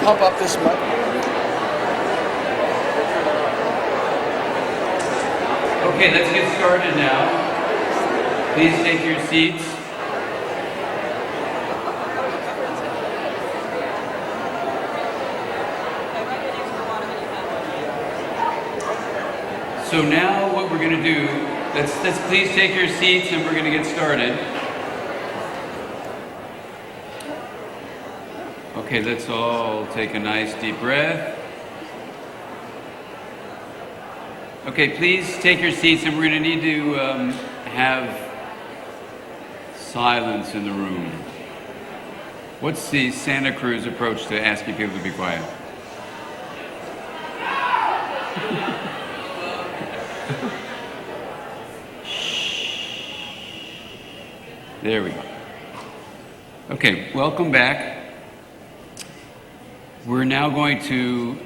pump up this mic? Okay, let's get started now. Please take your seats. So now what we're going to do, let's please take your seats and we're going to get started. Okay, let's all take a nice deep breath. Okay, please take your seats and we're going to need to have silence in the room. What's the Santa Cruz approach to asking people to be quiet? There we go. Okay, welcome back. We're now going to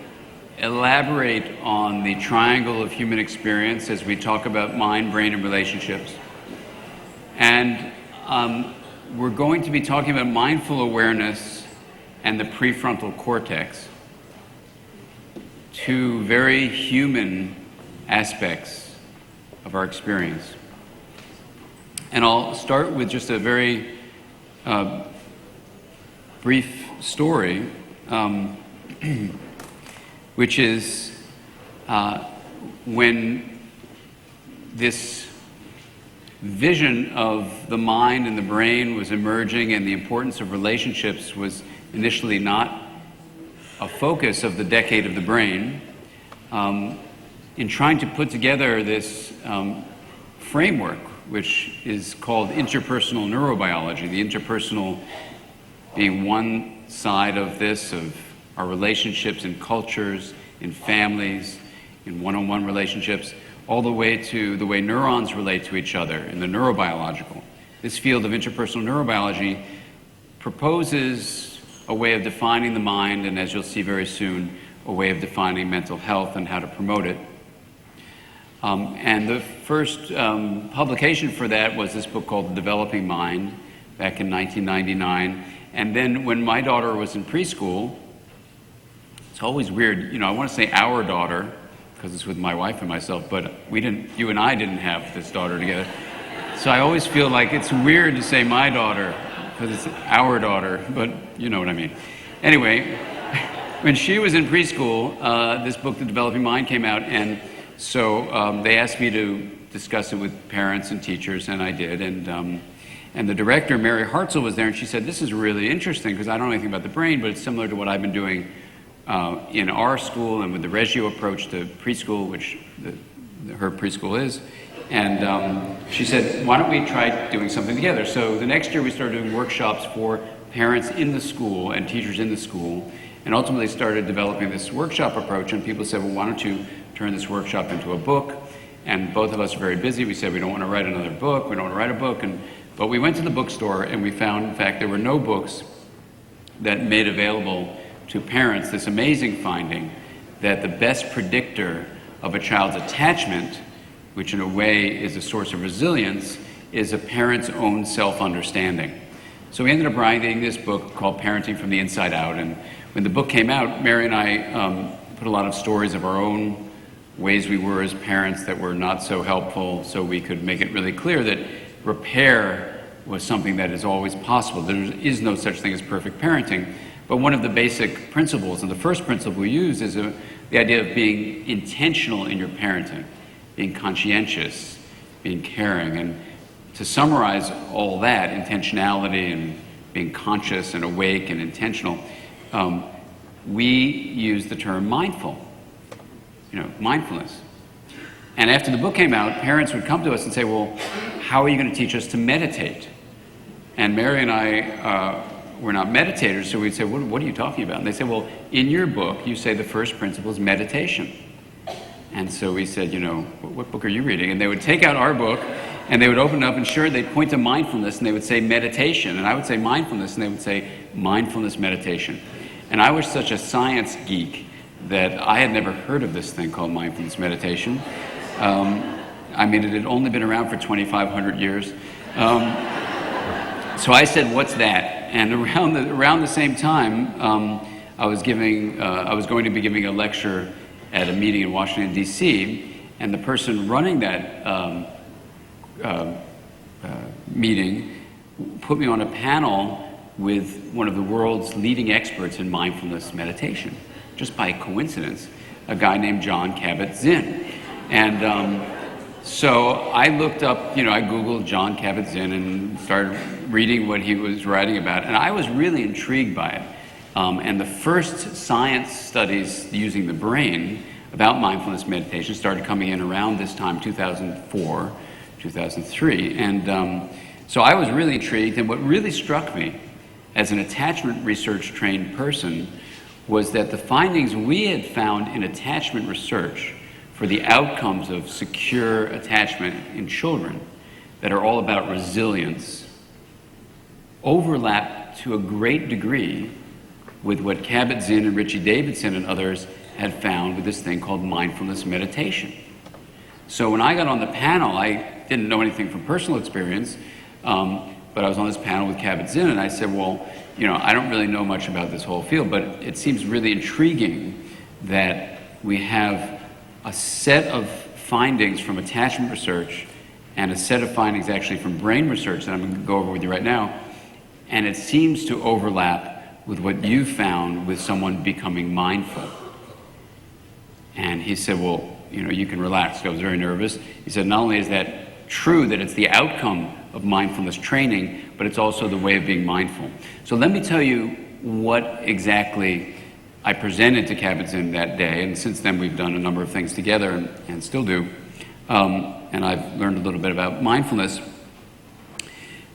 elaborate on the triangle of human experience as we talk about mind, brain, and relationships. And we're going to be talking about mindful awareness and the prefrontal cortex, two very human aspects of our experience. And I'll start with just a very brief story, which is when this vision of the mind and the brain was emerging and the importance of relationships was initially not a focus of the decade of the brain. In trying to put together this framework, which is called interpersonal neurobiology, the interpersonal being one side of this, of our relationships in cultures, in families, in one-on-one relationships, all the way to the way neurons relate to each other in the neurobiological. This field of interpersonal neurobiology proposes a way of defining the mind, and as you'll see very soon, a way of defining mental health and how to promote it. And the first publication for that was this book called The Developing Mind back in 1999. And then when my daughter was in preschool, it's always weird, I want to say our daughter, because it's with my wife and myself, but you and I didn't have this daughter together. So I always feel like it's weird to say my daughter, because it's our daughter, but you know what I mean. Anyway, when she was in preschool, this book, The Developing Mind, came out, and so they asked me to discuss it with parents and teachers, and I did. And the director, Mary Hartzell, was there, and she said, this is really interesting, because I don't know anything about the brain, but it's similar to what I've been doing in our school and with the Reggio approach to preschool, which her preschool is. And she said, why don't we try doing something together? So the next year we started doing workshops for parents in the school and teachers in the school, and ultimately started developing this workshop approach. And people said, well, why don't you turn this workshop into a book? And both of us are very busy. We said, we don't want to write another book. We don't want to write a book. But we went to the bookstore and we found, in fact, there were no books that made available to parents this amazing finding that the best predictor of a child's attachment, which in a way is a source of resilience, is a parent's own self-understanding. So we ended up writing this book called Parenting from the Inside Out. And when the book came out, Mary and I put a lot of stories of our own ways we were as parents that were not so helpful, so we could make it really clear that repair was something that is always possible. There is no such thing as perfect parenting. But one of the basic principles, and the first principle we use, is the idea of being intentional in your parenting, being conscientious, being caring. And to summarize all that, intentionality and being conscious and awake and intentional, we use the term mindful, mindfulness. And after the book came out, parents would come to us and say, well, how are you going to teach us to meditate? And Mary and I were not meditators, so we'd say, what are you talking about? And they said, well, in your book, you say the first principle is meditation. And so we said, what book are you reading? And they would take out our book, and they would open it up, and sure, they'd point to mindfulness, and they would say meditation. And I would say mindfulness, and they would say mindfulness meditation. And I was such a science geek that I had never heard of this thing called mindfulness meditation. It had only been around for 2,500 years. So I said, what's that? And around the same time, I was going to be giving a lecture at a meeting in Washington, D.C., and the person running that meeting put me on a panel with one of the world's leading experts in mindfulness meditation, just by coincidence, a guy named Jon E. And so I looked up, I Googled Jon E. and started reading what he was writing about, and I was really intrigued by it. And the first science studies using the brain about mindfulness meditation started coming in around this time, 2004, 2003. And so I was really intrigued, and what really struck me as an attachment research trained person was that the findings we had found in attachment research for the outcomes of secure attachment in children that are all about resilience overlap to a great degree with what Kabat-Zinn and Richie Davidson and others had found with this thing called mindfulness meditation. So when I got on the panel, I didn't know anything from personal experience, but I was on this panel with Kabat-Zinn, and I said, well, I don't really know much about this whole field, but it seems really intriguing that we have a set of findings from attachment research and a set of findings actually from brain research that I'm going to go over with you right now, and it seems to overlap with what you found with someone becoming mindful. And he said, well, you can relax. I was very nervous. He said, not only is that true, that it's the outcome of mindfulness training, but it's also the way of being mindful. So let me tell you what exactly I presented to Kabat-Zinn that day, and since then we've done a number of things together and still do, and I've learned a little bit about mindfulness.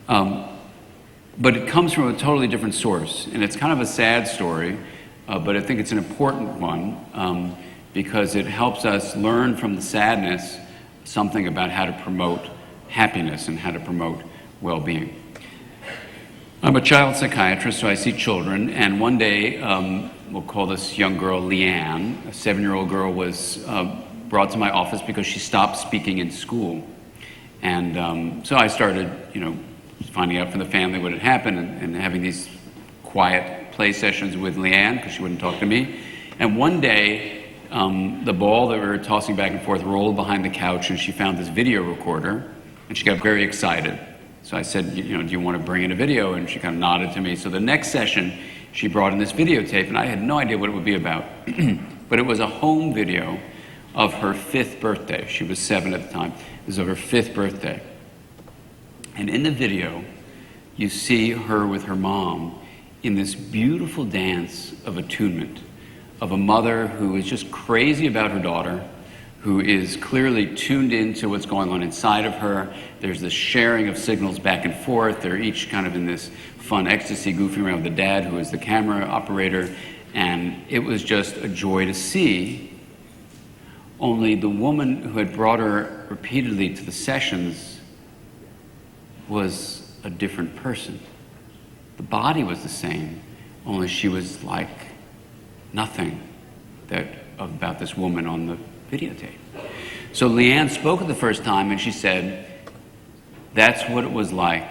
But it comes from a totally different source, and it's kind of a sad story, but I think it's an important one because it helps us learn from the sadness something about how to promote happiness and how to promote well-being. I'm a child psychiatrist, so I see children, and one day, we'll call this young girl Leanne, a 7-year-old girl, was brought to my office because she stopped speaking in school. And so I started, finding out from the family what had happened and having these quiet play sessions with Leanne because she wouldn't talk to me. And one day, the ball that we were tossing back and forth rolled behind the couch, and she found this video recorder, and she got very excited. So I said, do you want to bring in a video? And she kind of nodded to me. So the next session, she brought in this videotape, and I had no idea what it would be about. But it was a home video of her 5th birthday. She was 7 at the time. It was of her 5th birthday. And in the video, you see her with her mom in this beautiful dance of attunement, of a mother who is just crazy about her daughter, who is clearly tuned into what's going on inside of her. There's this sharing of signals back and forth. They're each kind of in this fun ecstasy, goofing around with the dad, who is the camera operator. And it was just a joy to see. Only the woman who had brought her repeatedly to the sessions was a different person. The body was the same, only she was like nothing about this woman on the videotape. So Leanne spoke it the first time, and she said, that's what it was like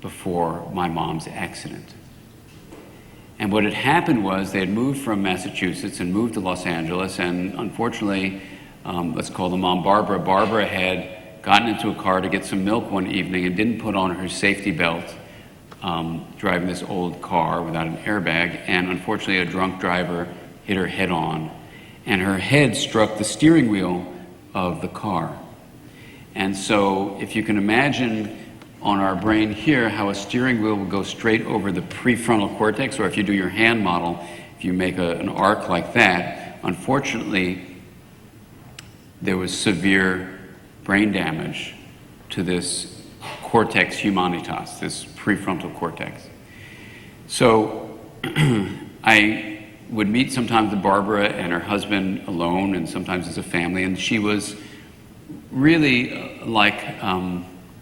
before my mom's accident. And what had happened was they had moved from Massachusetts and moved to Los Angeles, and unfortunately, let's call the mom Barbara. Barbara had gotten into a car to get some milk one evening and didn't put on her safety belt, driving this old car without an airbag, and unfortunately a drunk driver hit her head on, and her head struck the steering wheel of the car. And so if you can imagine on our brain here how a steering wheel will go straight over the prefrontal cortex, or if you do your hand model, if you make an arc like that, unfortunately there was severe brain damage to this cortex humanitas, this prefrontal cortex. So I would meet sometimes with Barbara and her husband alone, and sometimes as a family, and she was really like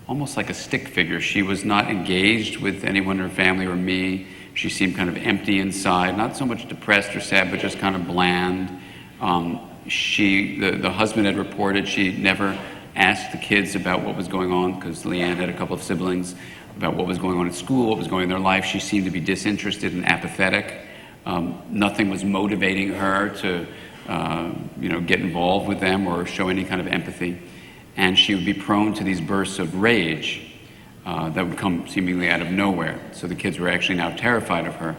almost like a stick figure. She was not engaged with anyone in her family or me. She seemed kind of empty inside, not so much depressed or sad, but just kind of bland. The husband had reported she never asked the kids about what was going on, because Leanne had a couple of siblings, about what was going on at school, what was going on in their life. She seemed to be disinterested and apathetic. Nothing was motivating her to get involved with them or show any kind of empathy. And she would be prone to these bursts of rage that would come seemingly out of nowhere. So the kids were actually now terrified of her.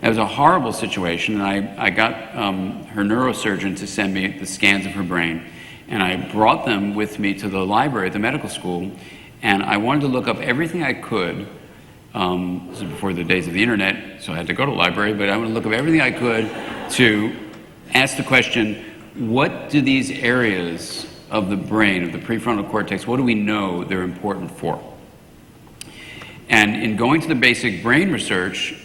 It was a horrible situation, and I got her neurosurgeon to send me the scans of her brain, and I brought them with me to the library at the medical school, and I wanted to look up everything I could. This is before the days of the internet, so I had to go to the library, but I wanted to look up everything I could to ask the question, what do these areas of the brain, of the prefrontal cortex, what do we know they're important for? And in going to the basic brain research,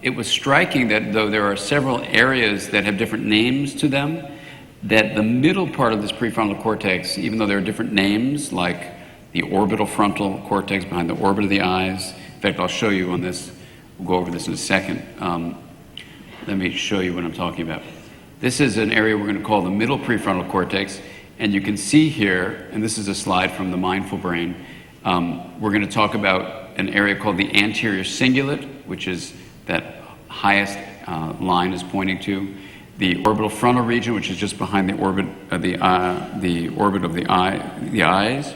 it was striking that though there are several areas that have different names to them, that the middle part of this prefrontal cortex, even though there are different names, like the orbital frontal cortex behind the orbit of the eyes. In fact, I'll show you on this. We'll go over this in a second. Let me show you what I'm talking about. This is an area we're going to call the middle prefrontal cortex, and you can see here, and this is a slide from the mindful brain, we're going to talk about an area called the anterior cingulate, which is that highest line is pointing to, the orbital frontal region, which is just behind the orbit of the eyes,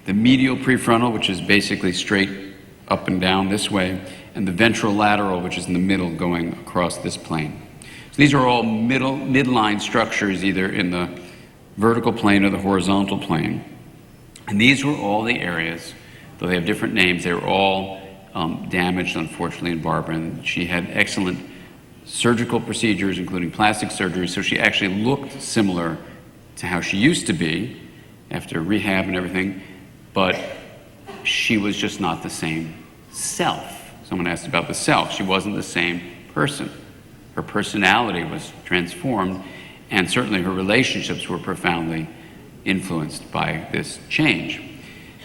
the medial prefrontal, which is basically straight up and down this way, and the ventrolateral, which is in the middle going across this plane. So these are all midline structures, either in the vertical plane or the horizontal plane. And these were all the areas, though they have different names, they were all damaged, unfortunately, in Barbara. And she had excellent surgical procedures, including plastic surgery, so she actually looked similar to how she used to be after rehab and everything, but she was just not the same self. Someone asked about the self. She wasn't the same person. Her personality was transformed, and certainly her relationships were profoundly influenced by this change.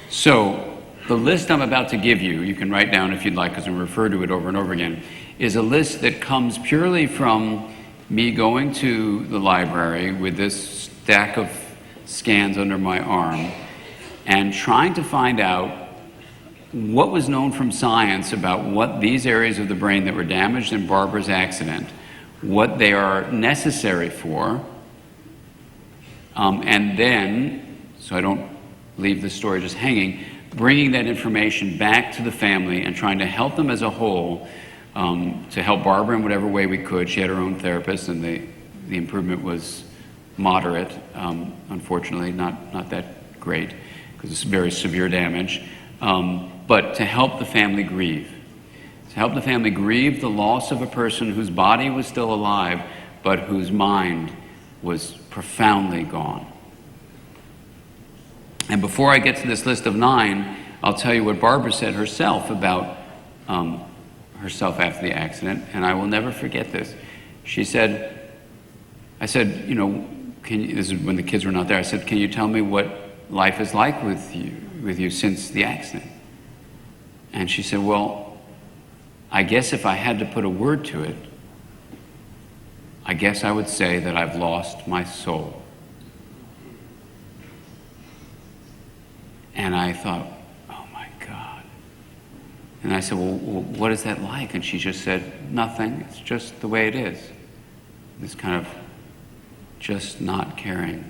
So the list I'm about to give you, you can write down if you'd like, because we refer to it over and over again, is a list that comes purely from me going to the library with this stack of scans under my arm and trying to find out what was known from science about what these areas of the brain that were damaged in Barbara's accident, what they are necessary for, and then, so I don't leave the story just hanging, bringing that information back to the family and trying to help them as a whole, to help Barbara in whatever way we could. She had her own therapist, and the improvement was moderate, unfortunately, not that great, because it's very severe damage. But to help the family grieve. To help the family grieve the loss of a person whose body was still alive, but whose mind was profoundly gone. And before I get to this list of 9, I'll tell you what Barbara said herself about herself after the accident, and I will never forget this. She said, I said, this is when the kids were not there, I said, can you tell me what life is like with you since the accident? And she said, well, I guess if I had to put a word to it, I guess I would say that I've lost my soul. And I thought, oh my God. And I said, well, what is that like? And she just said, nothing, it's just the way it is. This kind of just not caring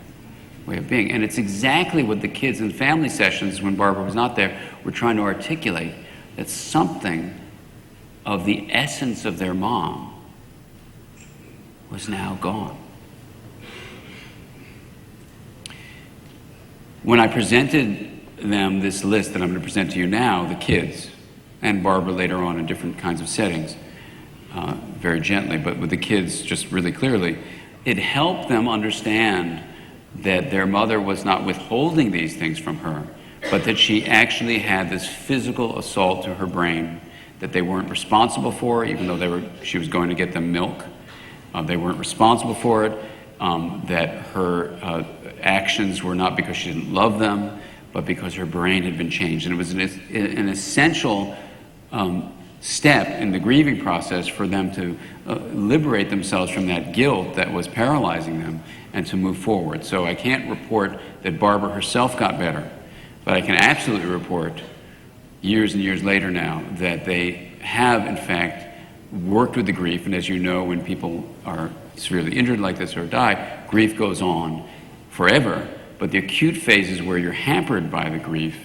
way of being. And it's exactly what the kids in family sessions, when Barbara was not there, were trying to articulate, that something of the essence of their mom was now gone. When I presented them this list that I'm going to present to you now, the kids, and Barbara later on in different kinds of settings, very gently, but with the kids just really clearly, it helped them understand that their mother was not withholding these things from her, but that she actually had this physical assault to her brain that they weren't responsible for, even though she was going to get them milk. They weren't responsible for it, that her actions were not because she didn't love them, but because her brain had been changed. And it was an essential step in the grieving process for them to liberate themselves from that guilt that was paralyzing them and to move forward. So I can't report that Barbara herself got better, but I can absolutely report years and years later now that they have, in fact, worked with the grief. And as you know, when people are severely injured like this or die, grief goes on forever. But the acute phases where you're hampered by the grief,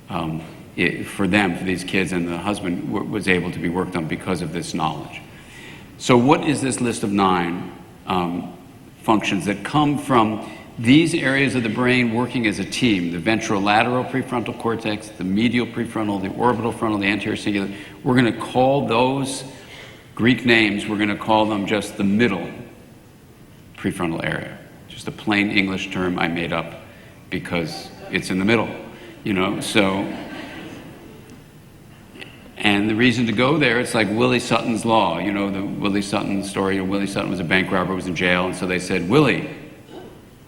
for them, for these kids, and the husband was able to be worked on because of this knowledge. So what is this list of 9 functions that come from these areas of the brain working as a team? The ventrolateral prefrontal cortex, the medial prefrontal, the orbital frontal, the anterior cingulate. We're going to call those Greek names, we're going to call them just the middle prefrontal area. Just a plain English term I made up because it's in the middle, so. And the reason to go there, it's like Willie Sutton's law, the Willie Sutton story. Willie Sutton was a bank robber, was in jail, and so they said, Willie,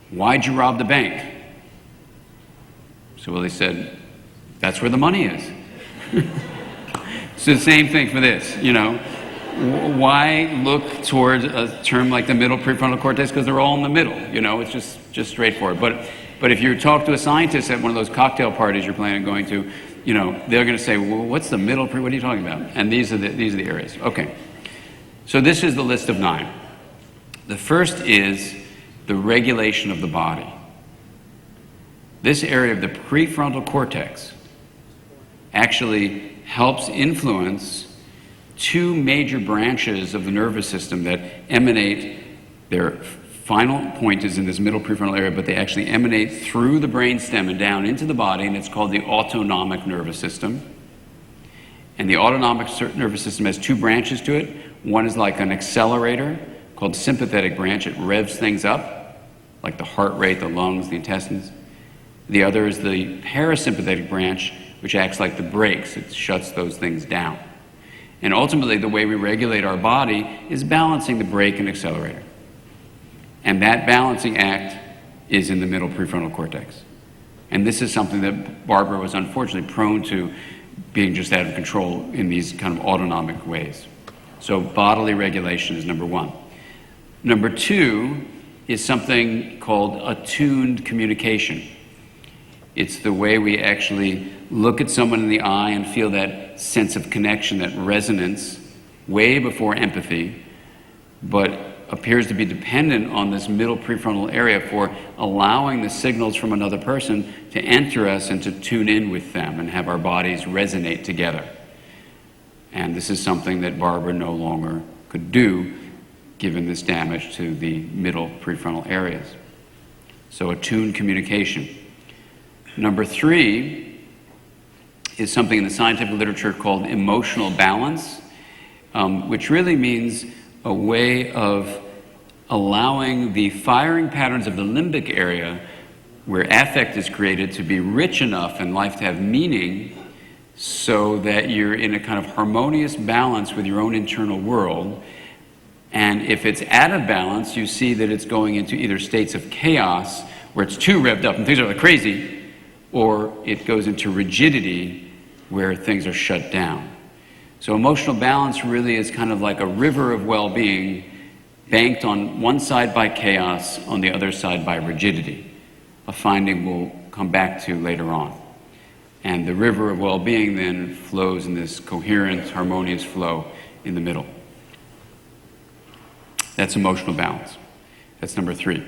why'd you rob the bank? So Willie said, that's where the money is. It's the same thing for this, Why look towards a term like the middle prefrontal cortex? Because they're all in the middle, it's just straightforward. But if you talk to a scientist at one of those cocktail parties you're planning on going to, they're going to say, well, what's the middle? What are you talking about? And these are the areas. Okay. So this is the list of 9. The first is the regulation of the body. This area of the prefrontal cortex actually helps influence 2 major branches of the nervous system that emanate. Their final point is in this middle prefrontal area, but they actually emanate through the brainstem and down into the body, and it's called the autonomic nervous system. And the autonomic nervous system has 2 branches to it. One is like an accelerator called the sympathetic branch. It revs things up, like the heart rate, the lungs, the intestines. The other is the parasympathetic branch, which acts like the brakes. It shuts those things down. And ultimately, the way we regulate our body is balancing the brake and accelerator. And that balancing act is in the middle prefrontal cortex. And this is something that Barbara was unfortunately prone to being just out of control in these kind of autonomic ways. So bodily regulation is number 1. Number 2 is something called attuned communication. It's the way we actually look at someone in the eye and feel that sense of connection, that resonance, way before empathy, but appears to be dependent on this middle prefrontal area for allowing the signals from another person to enter us and to tune in with them and have our bodies resonate together. And this is something that Barbara no longer could do given this damage to the middle prefrontal areas. So attuned communication. Number 3 is something in the scientific literature called emotional balance, which really means a way of allowing the firing patterns of the limbic area where affect is created to be rich enough and life to have meaning so that you're in a kind of harmonious balance with your own internal world. And if it's out of balance, you see that it's going into either states of chaos where it's too revved up and things are like crazy, or it goes into rigidity where things are shut down. So emotional balance really is kind of like a river of well-being banked on one side by chaos, on the other side by rigidity, a finding we'll come back to later on. And the river of well-being then flows in this coherent, harmonious flow in the middle. That's emotional balance. That's number 3.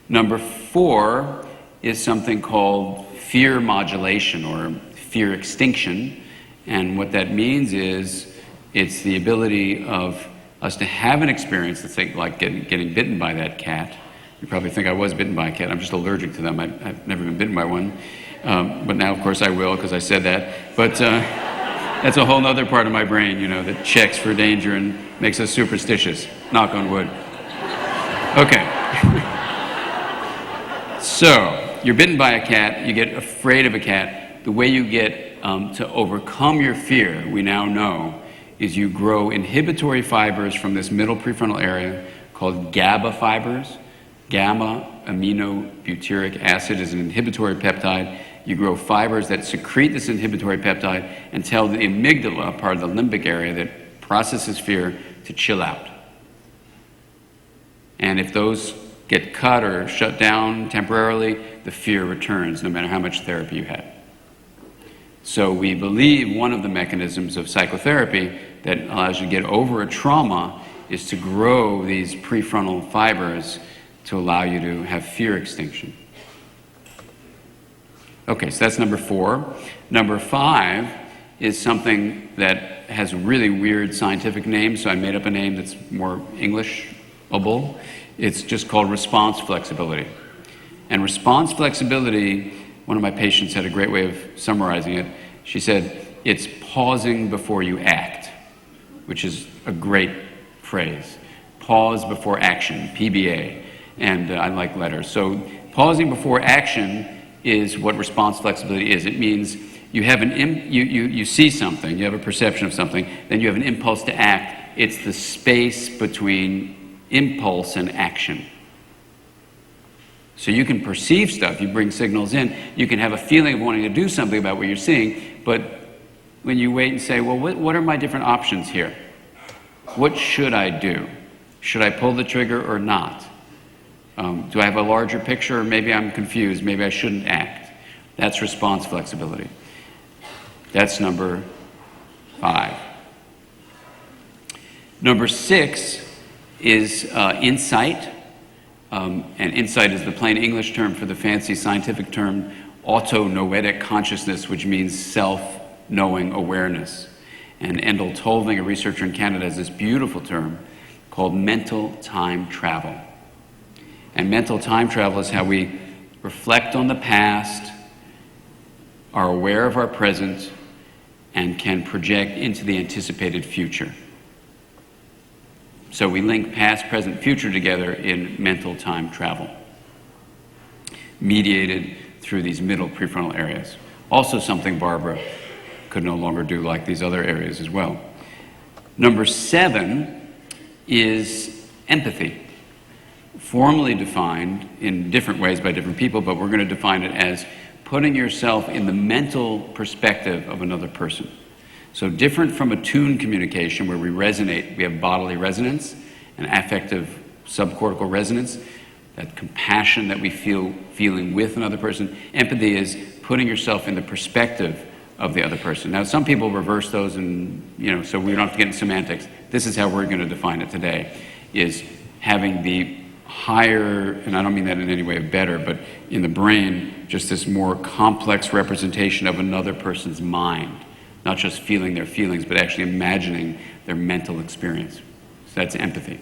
Number 4 is something called fear modulation or fear extinction. And what that means is it's the ability of us to have an experience, let's say like getting bitten by that cat. You probably think I was bitten by a cat. I'm just allergic to them. I've never been bitten by one. But now, of course, I will because I said that. But that's a whole other part of my brain, that checks for danger and makes us superstitious. Knock on wood. Okay. So, you're bitten by a cat. You get afraid of a cat. The way you get to overcome your fear, we now know, is you grow inhibitory fibers from this middle prefrontal area called GABA fibers. Gamma aminobutyric acid is an inhibitory peptide. You grow fibers that secrete this inhibitory peptide and tell the amygdala, part of the limbic area that processes fear, to chill out. And if those get cut or shut down temporarily, the fear returns no matter how much therapy you had. So we believe one of the mechanisms of psychotherapy that allows you to get over a trauma is to grow these prefrontal fibers to allow you to have fear extinction. Okay, so that's number 4. Number 5 is something that has a really weird scientific name, so I made up a name that's more Englishable. It's just called response flexibility. And response flexibility, one of my patients had a great way of summarizing it. She said, it's pausing before you act, which is a great phrase. Pause before action, PBA. And I like letters. So pausing before action is what response flexibility is. It means you have you see something, you have a perception of something, then you have an impulse to act. It's the space between impulse and action. So you can perceive stuff, you bring signals in, you can have a feeling of wanting to do something about what you're seeing, but when you wait and say, well, what are my different options here? What should I do? Should I pull the trigger or not? Do I have a larger picture? Or maybe I'm confused. Maybe I shouldn't act. That's response flexibility. That's number 5. Number 6 is insight. And insight is the plain English term for the fancy scientific term autonoetic consciousness, which means self-knowing awareness. And Endel Tolving, a researcher in Canada, has this beautiful term called mental time travel. And mental time travel is how we reflect on the past, are aware of our present, and can project into the anticipated future. So we link past, present, future together in mental time travel, mediated through these middle prefrontal areas. Also something Barbara could no longer do, like these other areas as well. Number 7 is empathy, formally defined in different ways by different people, but we're going to define it as putting yourself in the mental perspective of another person. So different from attuned communication where we resonate, we have bodily resonance and affective subcortical resonance, that compassion that we feeling with another person. Empathy is putting yourself in the perspective of the other person. Now, some people reverse those and, so we don't have to get into semantics. This is how we're going to define it today, is having the higher, and I don't mean that in any way better, but in the brain, just this more complex representation of another person's mind. Not just feeling their feelings, but actually imagining their mental experience. So that's empathy.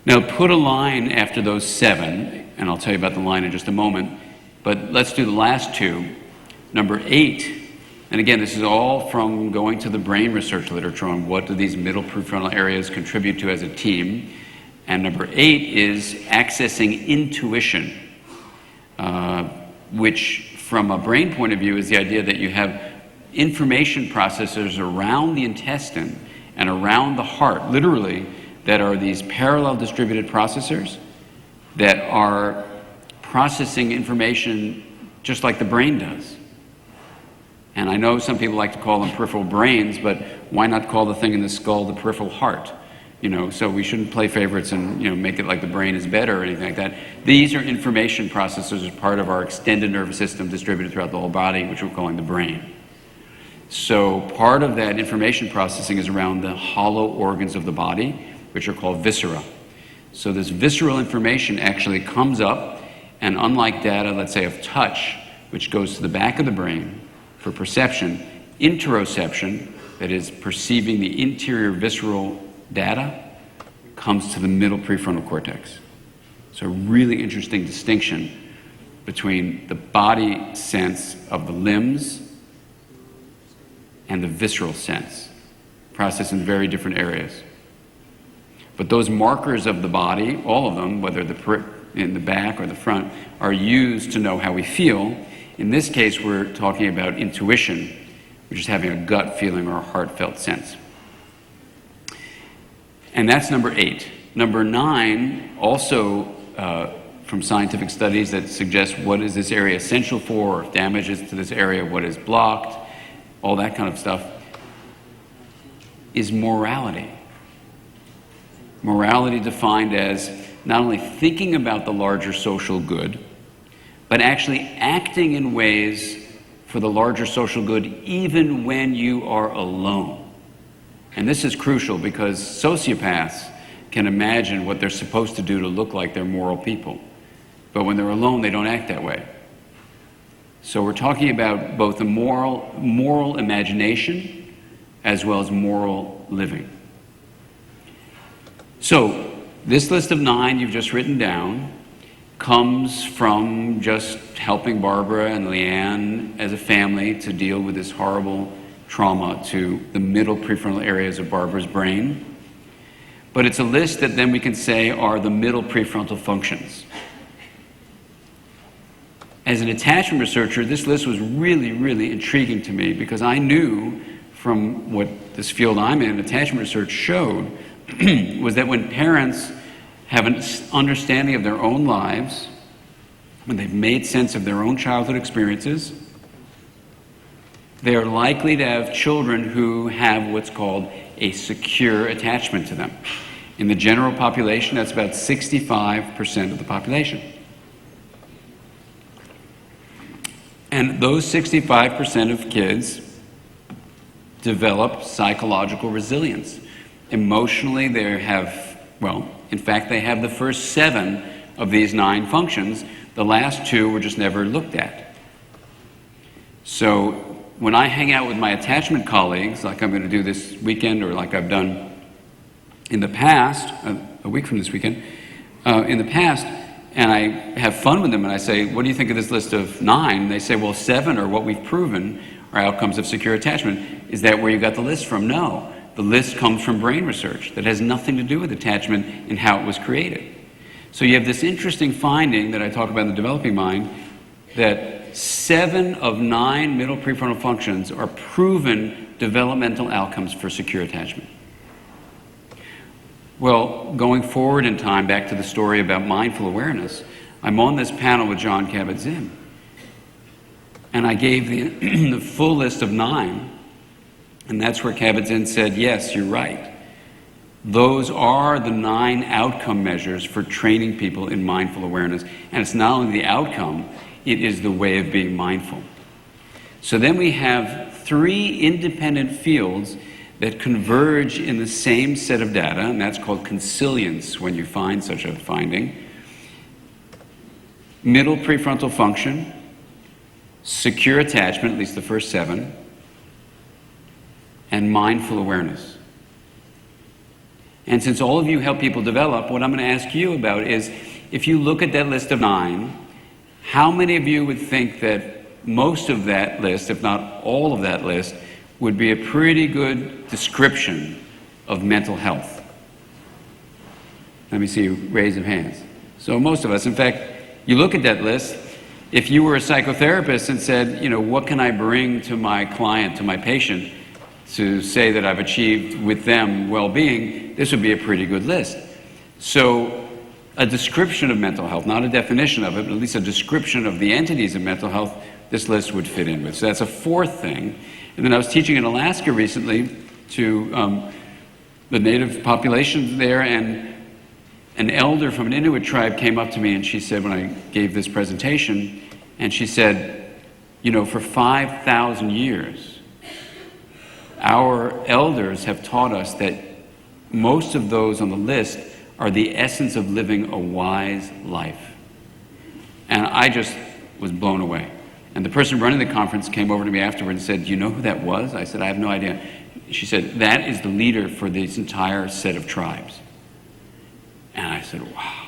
Now put a line after those 7, and I'll tell you about the line in just a moment, but let's do the last 2. Number 8, and again, this is all from going to the brain research literature on what do these middle prefrontal areas contribute to as a team. And number 8 is accessing intuition, which from a brain point of view is the idea that you have information processors around the intestine and around the heart, literally, that are these parallel distributed processors that are processing information just like the brain does. And I know some people like to call them peripheral brains, but why not call the thing in the skull the peripheral heart? So we shouldn't play favorites and make it like the brain is better or anything like that. These are information processors as part of our extended nervous system distributed throughout the whole body, which we're calling the brain. So part of that information processing is around the hollow organs of the body, which are called viscera. So this visceral information actually comes up, and unlike data, let's say, of touch, which goes to the back of the brain for perception, interoception, that is perceiving the interior visceral data, comes to the middle prefrontal cortex. So a really interesting distinction between the body sense of the limbs and the visceral sense, processed in very different areas. But those markers of the body, all of them, whether in the back or the front, are used to know how we feel. In this case, we're talking about intuition, which is having a gut feeling or a heartfelt sense. And that's number 8. Number 9, also from scientific studies that suggest what is this area essential for, or if damage is to this area, what is blocked, all that kind of stuff, is morality. Morality defined as not only thinking about the larger social good, but actually acting in ways for the larger social good, even when you are alone. And this is crucial because sociopaths can imagine what they're supposed to do to look like they're moral people. But when they're alone, they don't act that way. So we're talking about both the moral imagination as well as moral living. So this list of 9 you've just written down comes from just helping Barbara and Leanne as a family to deal with this horrible trauma to the middle prefrontal areas of Barbara's brain. But it's a list that then we can say are the middle prefrontal functions. As an attachment researcher, this list was really, really intriguing to me because I knew from what this field I'm in, attachment research showed, was that when parents have an understanding of their own lives, when they've made sense of their own childhood experiences, they are likely to have children who have what's called a secure attachment to them. In the general population, that's about 65% of the population. And those 65% of kids develop psychological resilience. Emotionally, they have, well, in fact, they have the first 7 of these 9 functions. The last 2 were just never looked at. So when I hang out with my attachment colleagues, like I'm going to do this weekend or like I've done in the past, a week from this weekend, in the past, and I have fun with them and I say, what do you think of this list of 9? And they say, well, 7 are what we've proven are outcomes of secure attachment. Is that where you got the list from? No. The list comes from brain research that has nothing to do with attachment and how it was created. So you have this interesting finding that I talk about in the developing mind, that 7 of 9 middle prefrontal functions are proven developmental outcomes for secure attachment. Well, going forward in time, back to the story about mindful awareness, I'm on this panel with Jon Kabat-Zinn, and I gave the full list of 9, and that's where Kabat-Zinn said, yes, you're right. Those are the 9 outcome measures for training people in mindful awareness, and it's not only the outcome, it is the way of being mindful. So then we have 3 independent fields that converge in the same set of data, and that's called consilience when you find such a finding. Middle prefrontal function, secure attachment, at least the first 7, and mindful awareness. And since all of you help people develop, what I'm going to ask you about is, if you look at that list of 9, how many of you would think that most of that list, if not all of that list, would be a pretty good description of mental health? Let me see a raise of hands. So most of us, in fact, you look at that list, if you were a psychotherapist and said, you know, what can I bring to my client, to my patient, to say that I've achieved with them well-being, this would be a pretty good list. So a description of mental health, not a definition of it, but at least a description of the entities of mental health, this list would fit in with. So that's a 4th thing. And then I was teaching in Alaska recently to the native populations there, and an elder from an Inuit tribe came up to me and she said, when I gave this presentation, and she said, you know, for 5,000 years, our elders have taught us that most of those on the list are the essence of living a wise life. And I just was blown away. And the person running the conference came over to me afterward and said, do you know who that was? I said, I have no idea. She said, that is the leader for this entire set of tribes. And I said, wow.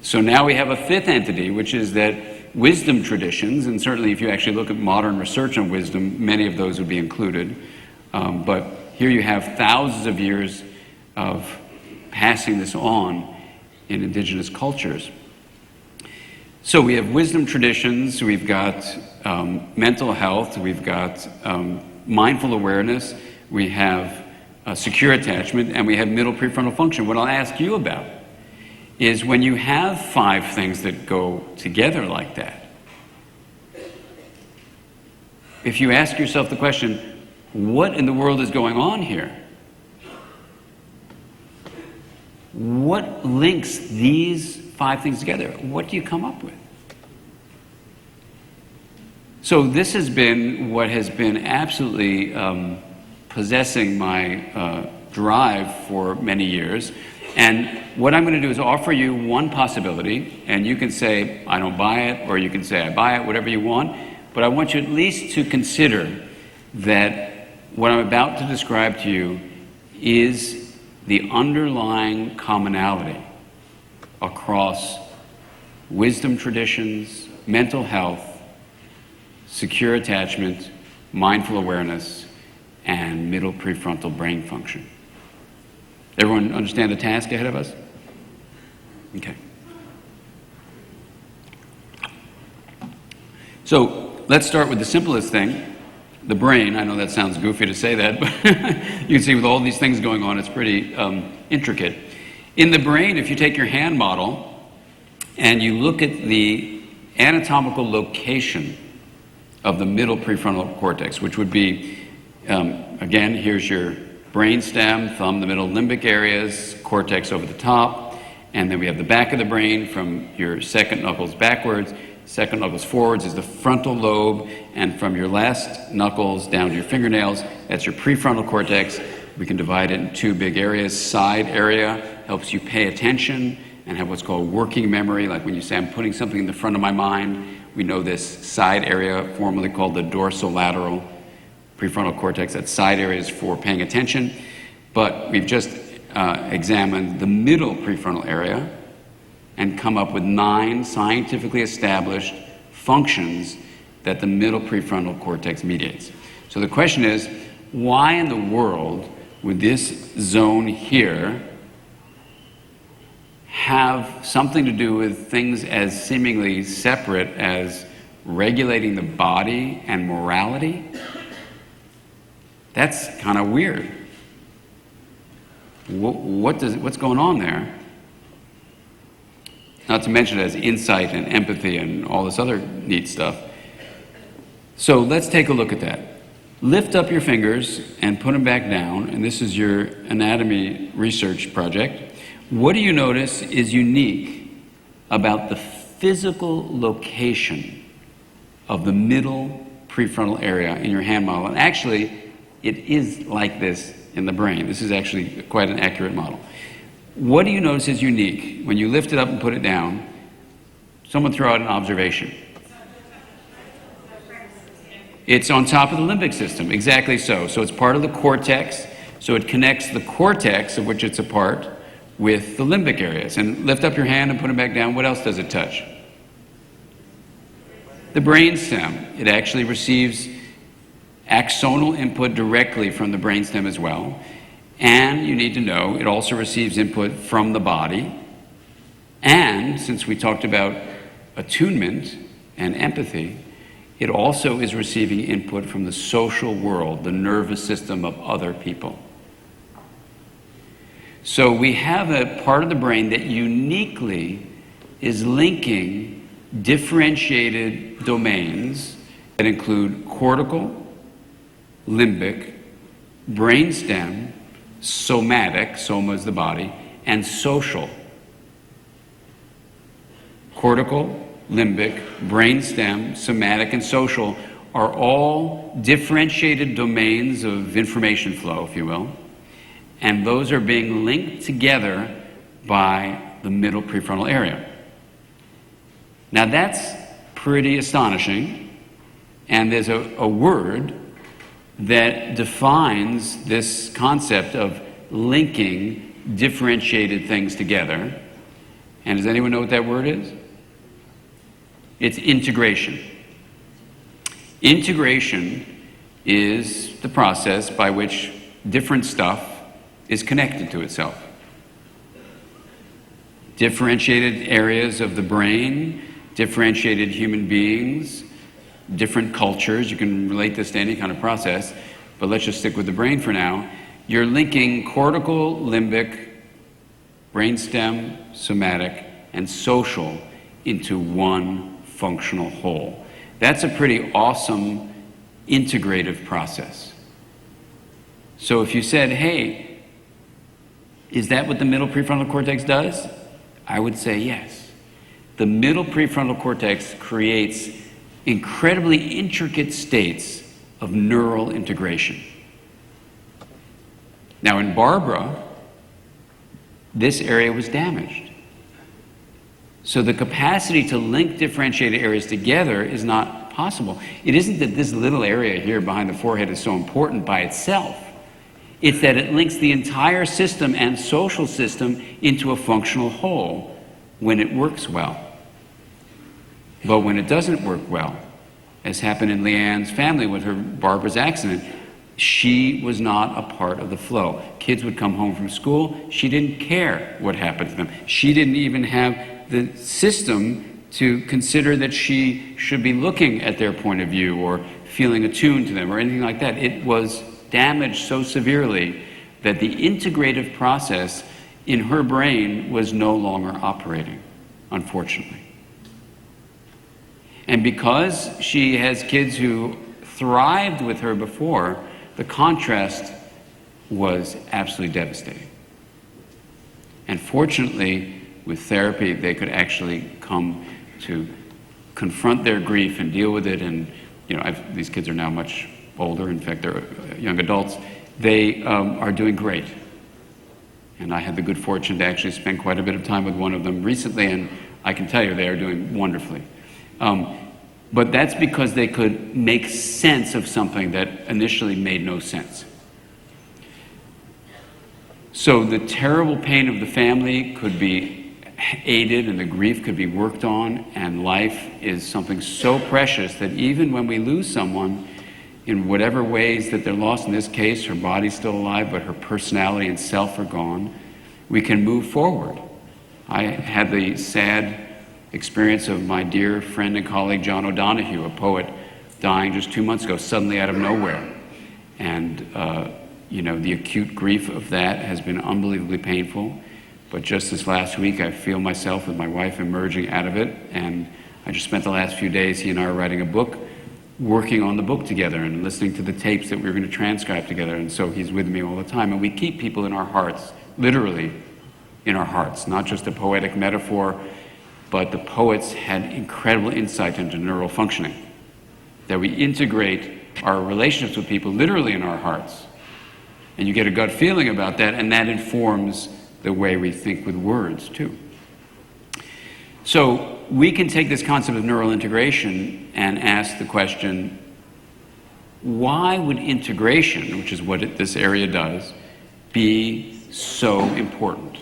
So now we have a 5th entity, which is that wisdom traditions, and certainly if you actually look at modern research on wisdom, many of those would be included. But here you have thousands of years of passing this on in indigenous cultures. So we have wisdom traditions, we've got mental health, we've got mindful awareness, we have secure attachment, and we have middle prefrontal function. What I'll ask you about is when you have 5 things that go together like that, if you ask yourself the question, what in the world is going on here? What links these 5 things together? What do you come up with? So this has been what has been absolutely possessing my drive for many years. And what I'm going to do is offer you one possibility, and you can say, I don't buy it, or you can say, I buy it, whatever you want. But I want you at least to consider that what I'm about to describe to you is the underlying commonality across wisdom traditions, mental health, secure attachment, mindful awareness, and middle prefrontal brain function. Everyone understand the task ahead of us? Okay. So let's start with the simplest thing, the brain. I know that sounds goofy to say that, but you can see with all these things going on, it's pretty intricate. In the brain, if you take your hand model and you look at the anatomical location of the middle prefrontal cortex, which would be, again, here's your brainstem, thumb, the middle limbic areas, cortex over the top, and then we have the back of the brain from your second knuckles backwards, second knuckles forwards is the frontal lobe, and from your last knuckles down to your fingernails, that's your prefrontal cortex. We can divide it in two big areas. Side area helps you pay attention and have what's called working memory, like when you say, I'm putting something in the front of my mind. We know this side area, formerly called the dorsolateral prefrontal cortex. That side area is for paying attention. But we've just examined the middle prefrontal area and come up with 9 scientifically established functions that the middle prefrontal cortex mediates. So the question is, why in the world would this zone here have something to do with things as seemingly separate as regulating the body and morality? That's kind of weird. What's going on there? Not to mention it has insight and empathy and all this other neat stuff. So let's take a look at that. Lift up your fingers and put them back down, and this is your anatomy research project. What do you notice is unique about the physical location of the middle prefrontal area in your hand model? And actually, it is like this in the brain. This is actually quite an accurate model. What do you notice is unique? When you lift it up and put it down, someone throw out an observation. It's on top of the limbic system, exactly so. So it's part of the cortex, so it connects the cortex, of which it's a part, with the limbic areas. And lift up your hand and put it back down. What else does it touch? The brainstem. It actually receives axonal input directly from the brainstem as well. And you need to know it also receives input from the body. And since we talked about attunement and empathy, it also is receiving input from the social world, the nervous system of other people. So we have a part of the brain that uniquely is linking differentiated domains that include cortical, limbic, brainstem, somatic, soma is the body, and social. Cortical, limbic, brainstem, somatic, and social are all differentiated domains of information flow, if you will, and those are being linked together by the middle prefrontal area. Now that's pretty astonishing, and there's a word that defines this concept of linking differentiated things together. And does anyone know what that word is? It's integration. Integration is the process by which different stuff is connected to itself. Differentiated areas of the brain, differentiated human beings, different cultures. You can relate this to any kind of process, but let's just stick with the brain for now. You're linking cortical, limbic, brainstem, somatic, and social into one functional whole. That's a pretty awesome integrative process. So if you said, hey, is that what the middle prefrontal cortex does? I would say yes. The middle prefrontal cortex creates incredibly intricate states of neural integration. Now, in Barbara, this area was damaged. So the capacity to link differentiated areas together is not possible. It isn't that this little area here behind the forehead is so important by itself. It's that it links the entire system and social system into a functional whole when it works well. But when it doesn't work well, as happened in Leanne's family with her Barbara's accident, she was not a part of the flow. Kids would come home from school. She didn't care what happened to them. She didn't even have the system to consider that she should be looking at their point of view or feeling attuned to them or anything like that. It was damaged so severely that the integrative process in her brain was no longer operating, unfortunately. And because she has kids who thrived with her before, the contrast was absolutely devastating. And fortunately, with therapy, they could actually come to confront their grief and deal with it. And these kids are now much older. In fact, they're young adults. They are doing great. And I had the good fortune to actually spend quite a bit of time with one of them recently, and I can tell you they are doing wonderfully. But that's because they could make sense of something that initially made no sense. So the terrible pain of the family could be aided and the grief could be worked on, and life is something so precious that even when we lose someone, in whatever ways that they're lost, in this case, her body's still alive, but her personality and self are gone, we can move forward. I had the sad experience of my dear friend and colleague Jon E, a poet, dying just 2 months ago, suddenly out of nowhere. And, the acute grief of that has been unbelievably painful. But just this last week, I feel myself with my wife emerging out of it. And I just spent the last few days, he and I are writing a book, working on the book together and listening to the tapes that we were going to transcribe together. And so he's with me all the time. And we keep people in our hearts, literally in our hearts, not just a poetic metaphor, but the poets had incredible insight into neural functioning, that we integrate our relationships with people literally in our hearts. And you get a gut feeling about that, and that informs the way we think with words, too. So we can take this concept of neural integration and ask the question, why would integration, which is what this area does, be so important?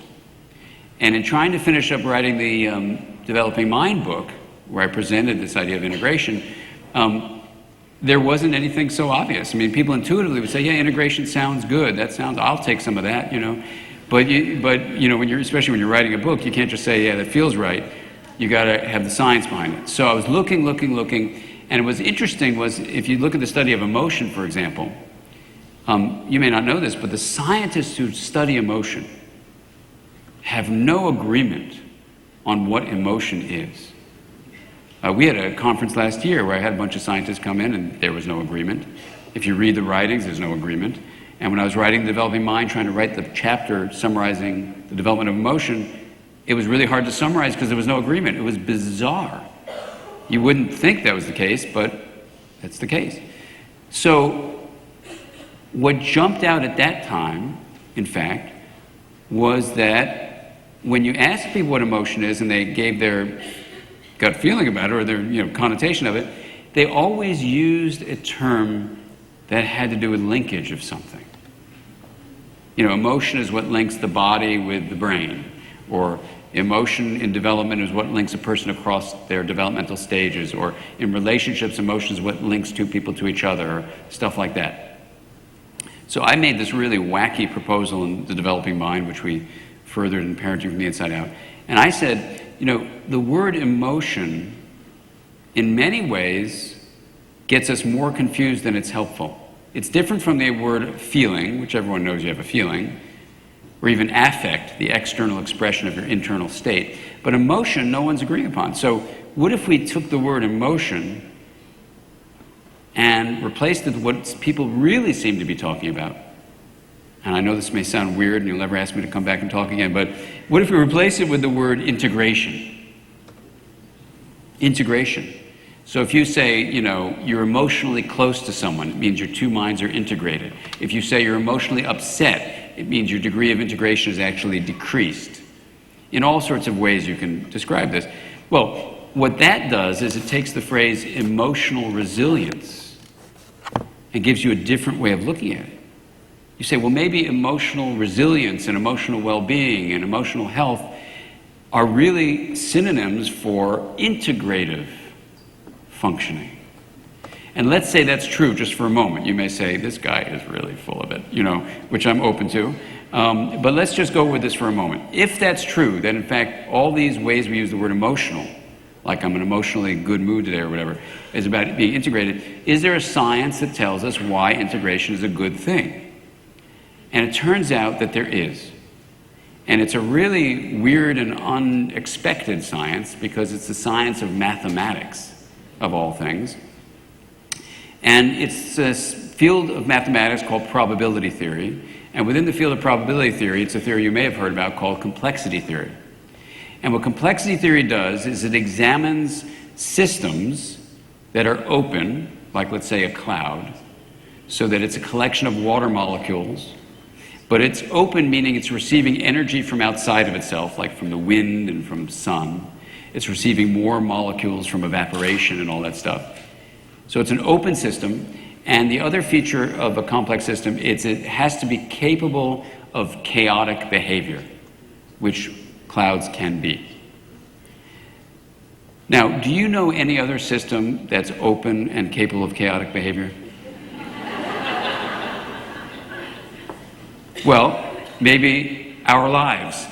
And in trying to finish up writing the Developing Mind book, where I presented this idea of integration, there wasn't anything so obvious. I mean, people intuitively would say, yeah, integration sounds good. I'll take some of that, But especially when you're writing a book, you can't just say, yeah, that feels right. You got to have the science behind it. So I was looking, and what's interesting was, if you look at the study of emotion, for example, you may not know this, but the scientists who study emotion have no agreement on what emotion is. We had a conference last year where I had a bunch of scientists come in and there was no agreement. If you read the writings, there's no agreement. And when I was writing Developing Mind, trying to write the chapter summarizing the development of emotion, it was really hard to summarize because there was no agreement. It was bizarre. You wouldn't think that was the case, but that's the case. So what jumped out at that time, in fact, was that when you ask people what emotion is and they gave their gut feeling about it or their connotation of it, they always used a term that had to do with linkage of something. Emotion is what links the body with the brain, or emotion in development is what links a person across their developmental stages, or in relationships, emotion is what links two people to each other, or stuff like that. So I made this really wacky proposal in the Developing Mind, which we furthered in Parenting from the Inside Out. And I said, the word emotion, in many ways, gets us more confused than it's helpful. It's different from the word feeling, which everyone knows you have a feeling, or even affect, the external expression of your internal state. But emotion, no one's agreeing upon. So what if we took the word emotion and replaced it with what people really seem to be talking about? And I know this may sound weird and you'll never ask me to come back and talk again, but what if we replace it with the word integration? Integration. So if you say, you're emotionally close to someone, it means your two minds are integrated. If you say you're emotionally upset, it means your degree of integration is actually decreased. In all sorts of ways you can describe this. Well, what that does is it takes the phrase emotional resilience and gives you a different way of looking at it. You say, well, maybe emotional resilience and emotional well-being and emotional health are really synonyms for integrative functioning. And let's say that's true just for a moment. You may say, this guy is really full of it, which I'm open to. But let's just go with this for a moment. If that's true, then in fact, all these ways we use the word emotional, like I'm in an emotionally good mood today or whatever, is about being integrated. Is there a science that tells us why integration is a good thing? And it turns out that there is. And it's a really weird and unexpected science because it's the science of mathematics, of all things. And it's a field of mathematics called probability theory. And within the field of probability theory, it's a theory you may have heard about called complexity theory. And what complexity theory does is it examines systems that are open, like let's say a cloud, so that it's a collection of water molecules. But it's open, meaning it's receiving energy from outside of itself, like from the wind and from sun. It's receiving more molecules from evaporation and all that stuff. So it's an open system. And the other feature of a complex system is it has to be capable of chaotic behavior, which clouds can be. Now, do you know any other system that's open and capable of chaotic behavior? Well, maybe our lives,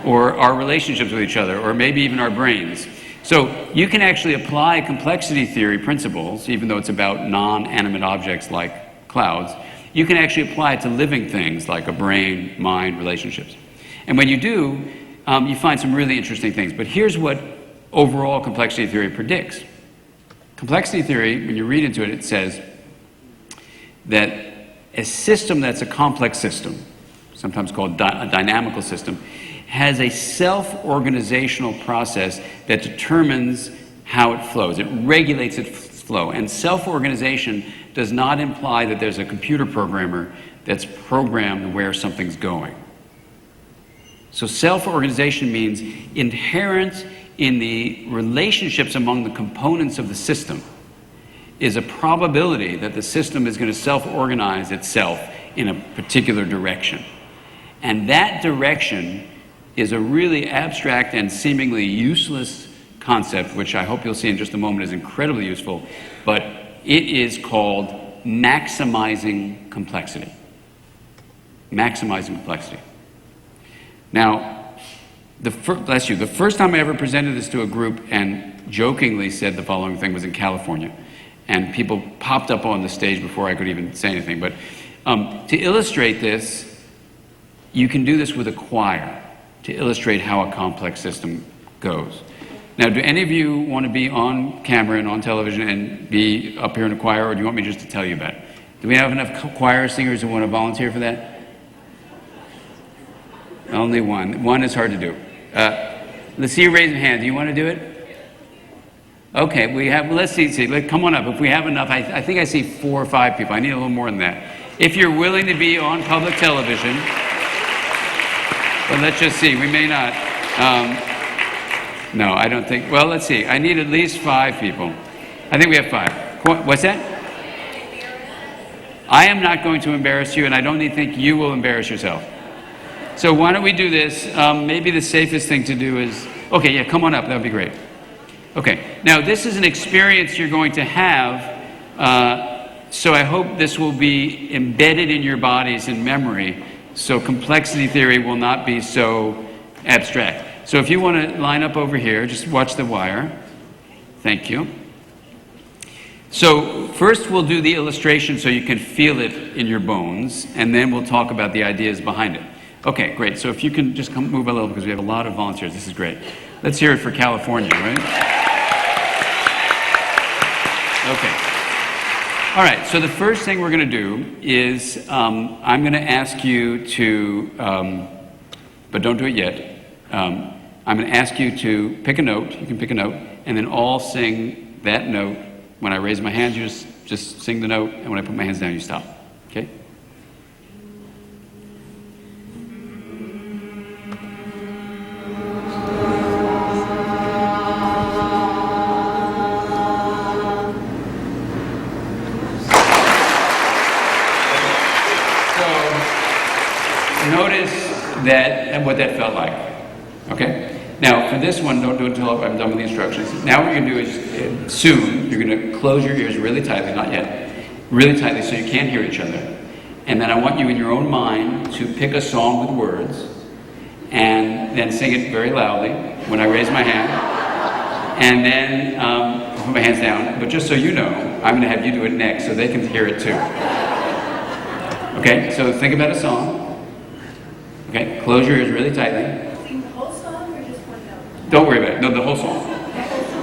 or our relationships with each other, or maybe even our brains. So you can actually apply complexity theory principles, even though it's about non-animate objects like clouds. You can actually apply it to living things like a brain, mind, relationships. And when you do, you find some really interesting things. But here's what overall complexity theory predicts. Complexity theory, when you read into it, it says that a system that's a complex system, sometimes called a dynamical system, has a self-organizational process that determines how it flows. It regulates its flow. And self-organization does not imply that there's a computer programmer that's programmed where something's going. So self-organization means inherent in the relationships among the components of the system is a probability that the system is going to self-organize itself in a particular direction. And that direction is a really abstract and seemingly useless concept, which I hope you'll see in just a moment is incredibly useful, but it is called maximizing complexity. Maximizing complexity. Now, the first time I ever presented this to a group and jokingly said the following thing was in California. And people popped up on the stage before I could even say anything. But to illustrate this, you can do this with a choir to illustrate how a complex system goes. Now, do any of you want to be on camera and on television and be up here in a choir, or do you want me just to tell you about it? Do we have enough choir singers who want to volunteer for that? Only one. One is hard to do. Let's see you raise your hand. Do you want to do it? Okay, we have, let's see, come on up. If we have enough, I think I see 4 or 5 people. I need a little more than that. If you're willing to be on public television, but let's just see, we may not. No, I don't think, well, let's see. I need at least 5 people. I think we have 5. What's that? I am not going to embarrass you, and I don't think you will embarrass yourself. So why don't we do this? Maybe the safest thing to do is, okay, yeah, come on up, that would be great. Okay, now this is an experience you're going to have, so I hope this will be embedded in your bodies in memory, so complexity theory will not be so abstract. So if you want to line up over here, just watch the wire. Thank you. So first we'll do the illustration so you can feel it in your bones, and then we'll talk about the ideas behind it. Okay, great. So if you can just move a little, because we have a lot of volunteers. This is great. Let's hear it for California, right? Okay. All right, so the first thing we're going to do is I'm going to ask you to, but don't do it yet. I'm going to ask you to pick a note. You can pick a note, and then all sing that note. When I raise my hands, you just sing the note, and when I put my hands down, you stop. Okay? Notice that and what that felt like. Okay? Now, for this one, don't do it until I'm done with the instructions. Now what you're going to do is, soon, you're going to close your ears really tightly, not yet, really tightly so you can't hear each other. And then I want you in your own mind to pick a song with words and then sing it very loudly when I raise my hand. And then put my hands down. But just so you know, I'm going to have you do it next so they can hear it too. Okay? So think about a song. Okay, close your ears really tightly. Sing the whole song or just one note? Don't worry about it. No, the whole song.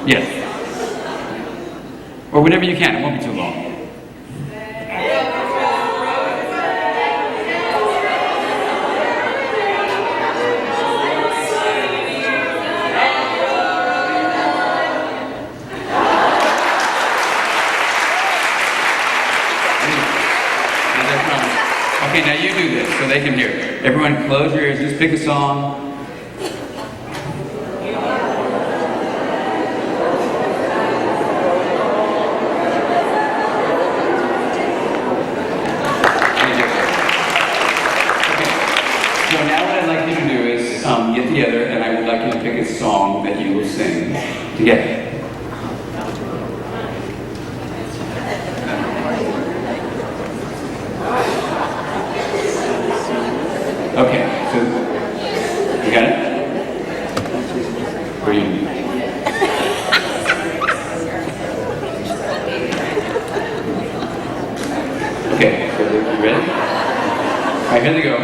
Yes. Or whenever you can. It won't be too long. Okay, now you do this so they can hear. Everyone close your ears, just pick a song. Okay, so now what I'd like you to do is get together and I would like you to pick a song that you will sing together. Okay, so you got it? Where are you? Okay, so you ready? All right, here they go.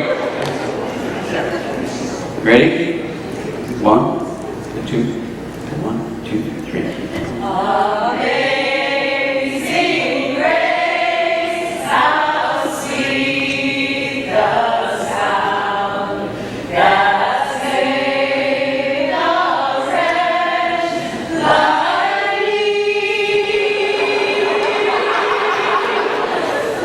Ready? 1, 2, 1, 2, 3. Amazing grace, how sweet the sound that saved a wretch like me. I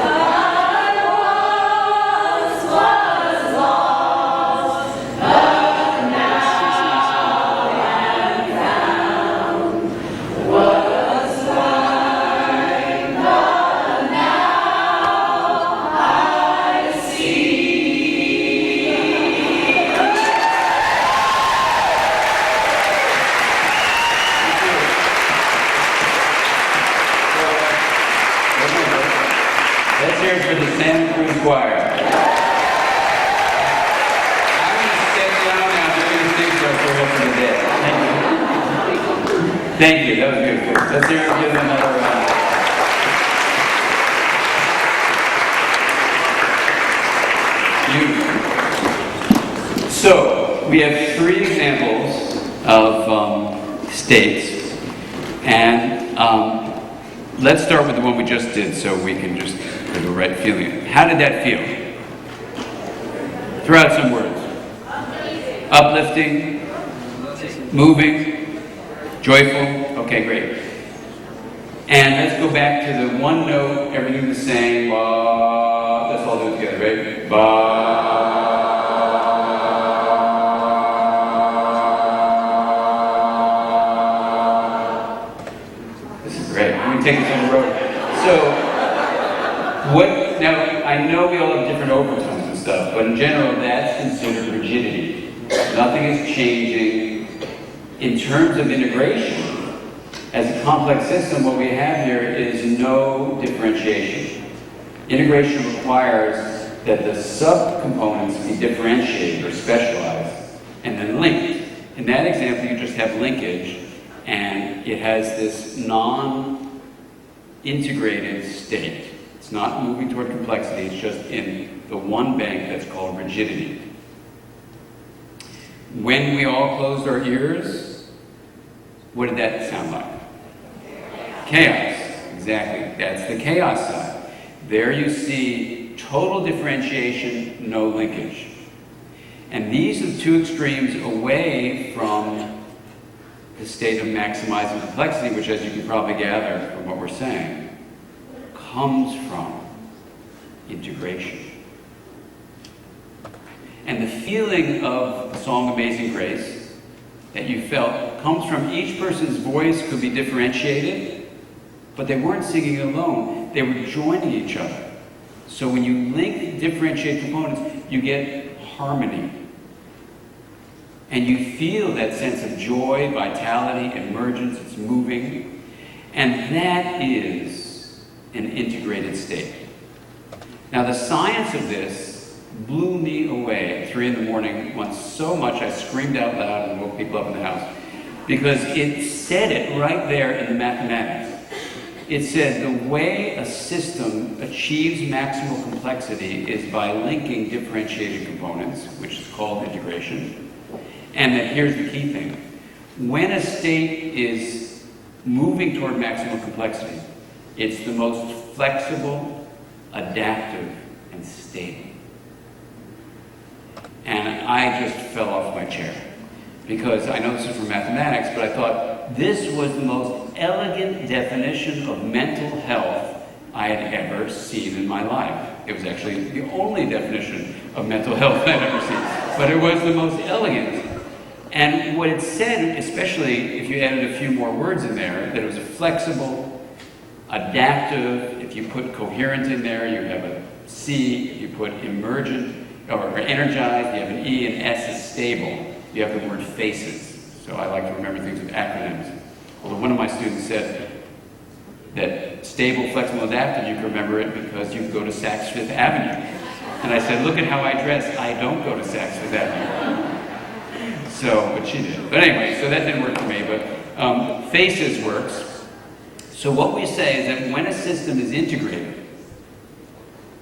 once was lost, but now am found. Was blind, but now I see. Let's hear it for the Santa Cruz Choir. I'm going to step down now. They're going to sing for us for the rest of the day. Thank you. That was beautiful. Let's hear it. Give them another round. Beautiful. So, we have 3 examples of states. And let's start with the one we just did so we can just get the right feeling. How did that feel? Throw out some words. Uplifting. Moving. Joyful. Okay, great. And let's go back to the one note, everything the same. Ba. Let's all do it together, right? Ba. This is great. We can take this on the road. So, now, I know we all have different overtones and stuff, but in general, that's considered rigidity. Nothing is changing. In terms of integration, as a complex system, what we have here is no differentiation. Integration requires that the subcomponents be differentiated or specialized and then linked. In that example, you just have linkage, and it has this non-integrated state. It's not moving toward complexity, it's just in the one bank that's called rigidity. When we all closed our ears, what did that sound like? Chaos. Exactly. That's the chaos side. There you see total differentiation, no linkage. And these are the 2 extremes away from the state of maximizing complexity, which, as you can probably gather from what we're saying, comes from integration. And the feeling of the song Amazing Grace that you felt comes from each person's voice could be differentiated, but they weren't singing alone. They were joining each other. So when you link differentiated components, you get harmony. And you feel that sense of joy, vitality, emergence, it's moving. And that is an integrated state. Now, the science of this blew me away at 3 in the morning once so much I screamed out loud and woke people up in the house, because it said it right there in the mathematics. It said the way a system achieves maximal complexity is by linking differentiated components, which is called integration. And that here's the key thing. When a state is moving toward maximal complexity, it's the most flexible, adaptive, and stable. And I just fell off my chair, because I know this is from mathematics, but I thought this was the most elegant definition of mental health I had ever seen in my life. It was actually the only definition of mental health I'd ever seen, but it was the most elegant. And what it said, especially if you added a few more words in there, that it was flexible, adaptive. If you put coherent in there, you have a C. If you put emergent or energized, you have an E, and S is stable. You have the word faces. So I like to remember things with acronyms. Although one of my students said that stable, flexible, adaptive, you can remember it because you go to Saks Fifth Avenue. And I said, look at how I dress. I don't go to Saks Fifth Avenue. So, but she did. But anyway, so that didn't work for me, but faces works. So what we say is that when a system is integrated,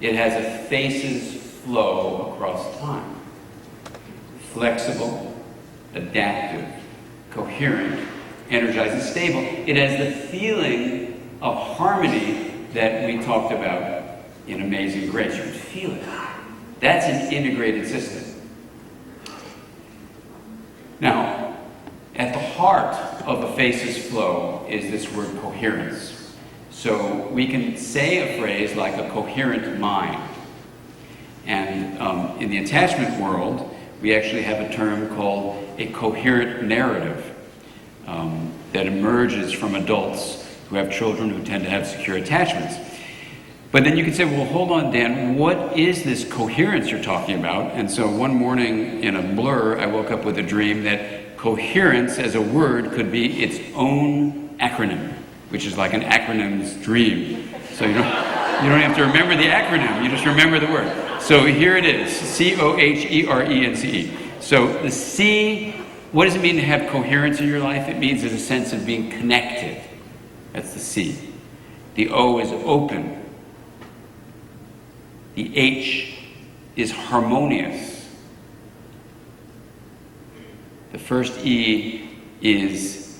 it has a faces flow across time. Flexible, adaptive, coherent, energized, and stable. It has the feeling of harmony that we talked about in Amazing Grace. You can feel it. That's an integrated system. Now, at the heart of a faces flow is this word coherence. So we can say a phrase like a coherent mind. And in the attachment world, we actually have a term called a coherent narrative that emerges from adults who have children who tend to have secure attachments. But then you can say, well, hold on, Dan, what is this coherence you're talking about? And so one morning in a blur, I woke up with a dream that coherence as a word could be its own acronym, which is like an acronym's dream. So you don't have to remember the acronym, you just remember the word. So here it is, C-O-H-E-R-E-N-C-E. So the C, what does it mean to have coherence in your life? It means there's a sense of being connected. That's the C. The O is open. The H is harmonious. The first E is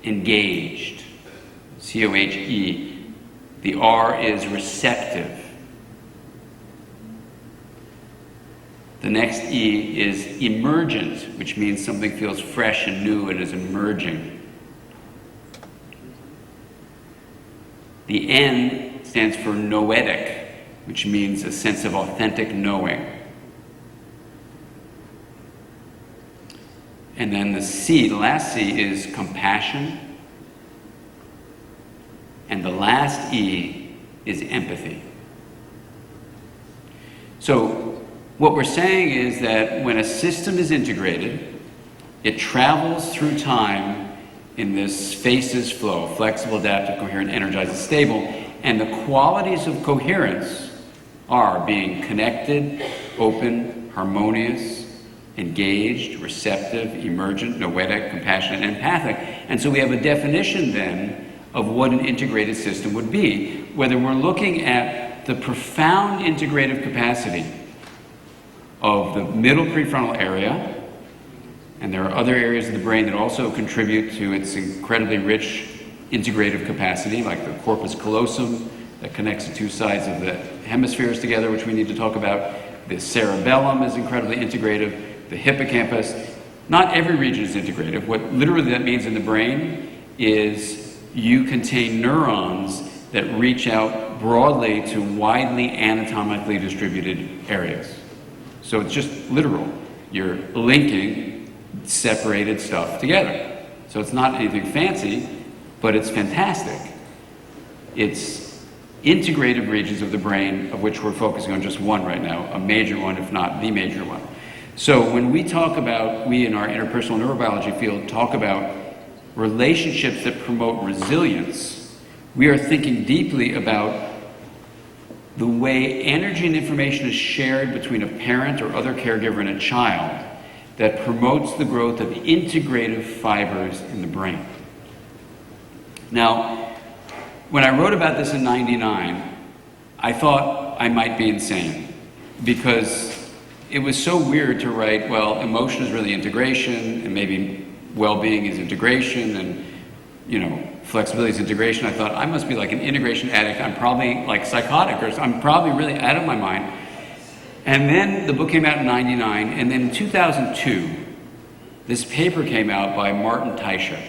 engaged. C-O-H-E. The R is receptive. The next E is emergent, which means something feels fresh and new and is emerging. The N stands for noetic, which means a sense of authentic knowing. And then the C, the last C, is compassion. And the last E is empathy. So what we're saying is that when a system is integrated, it travels through time in this faces flow, flexible, adaptive, coherent, energized, and stable. And the qualities of coherence are being connected, open, harmonious, engaged, receptive, emergent, noetic, compassionate, and empathic. And so we have a definition then of what an integrated system would be, whether we're looking at the profound integrative capacity of the middle prefrontal area, and there are other areas of the brain that also contribute to its incredibly rich integrative capacity, like the corpus callosum that connects the two sides of the hemispheres together, which we need to talk about. The cerebellum is incredibly integrative. The hippocampus, Not every region is integrative. What literally that means in the brain is you contain neurons that reach out broadly to widely anatomically distributed areas. So it's just literal. You're linking separated stuff together. So it's not anything fancy, but it's fantastic. It's integrative regions of the brain, of which we're focusing on just one right now, a major one, if not the major one. So when we talk about, we in our interpersonal neurobiology field talk about relationships that promote resilience, we are thinking deeply about the way energy and information is shared between a parent or other caregiver and a child that promotes the growth of integrative fibers in the brain. Now, when I wrote about this in '99, I thought I might be insane because it was so weird to write, well, emotion is really integration, and maybe well-being is integration, and flexibility is integration. I thought I must be like an integration addict. I'm probably like psychotic, or I'm probably really out of my mind. And then the book came out in '99, and then in 2002, this paper came out by Martin Teicher,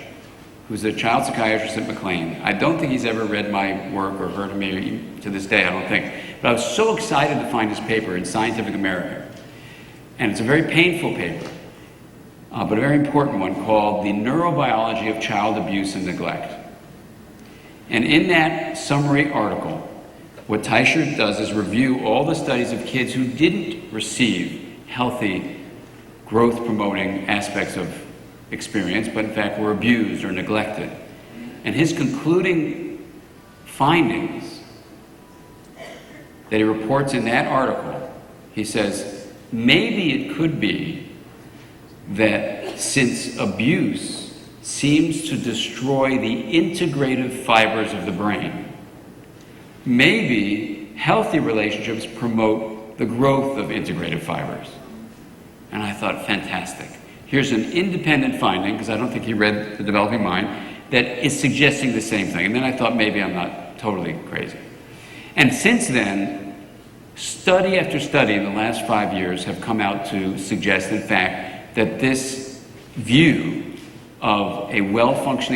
who's a child psychiatrist at McLean. I don't think he's ever read my work or heard of me to this day, I don't think. But I was so excited to find this paper in Scientific American. And it's a very painful paper, but a very important one, called The Neurobiology of Child Abuse and Neglect. And in that summary article, what Teicher does is review all the studies of kids who didn't receive healthy, growth-promoting aspects of experience, but in fact were abused or neglected. And his concluding findings that he reports in that article, he says, maybe it could be that since abuse seems to destroy the integrative fibers of the brain, maybe healthy relationships promote the growth of integrative fibers. And I thought, fantastic. Here's an independent finding, because I don't think he read The Developing Mind, that is suggesting the same thing. And then I thought maybe I'm not totally crazy. And since then, study after study in the last 5 years have come out to suggest, in fact, that this view of a well-functioning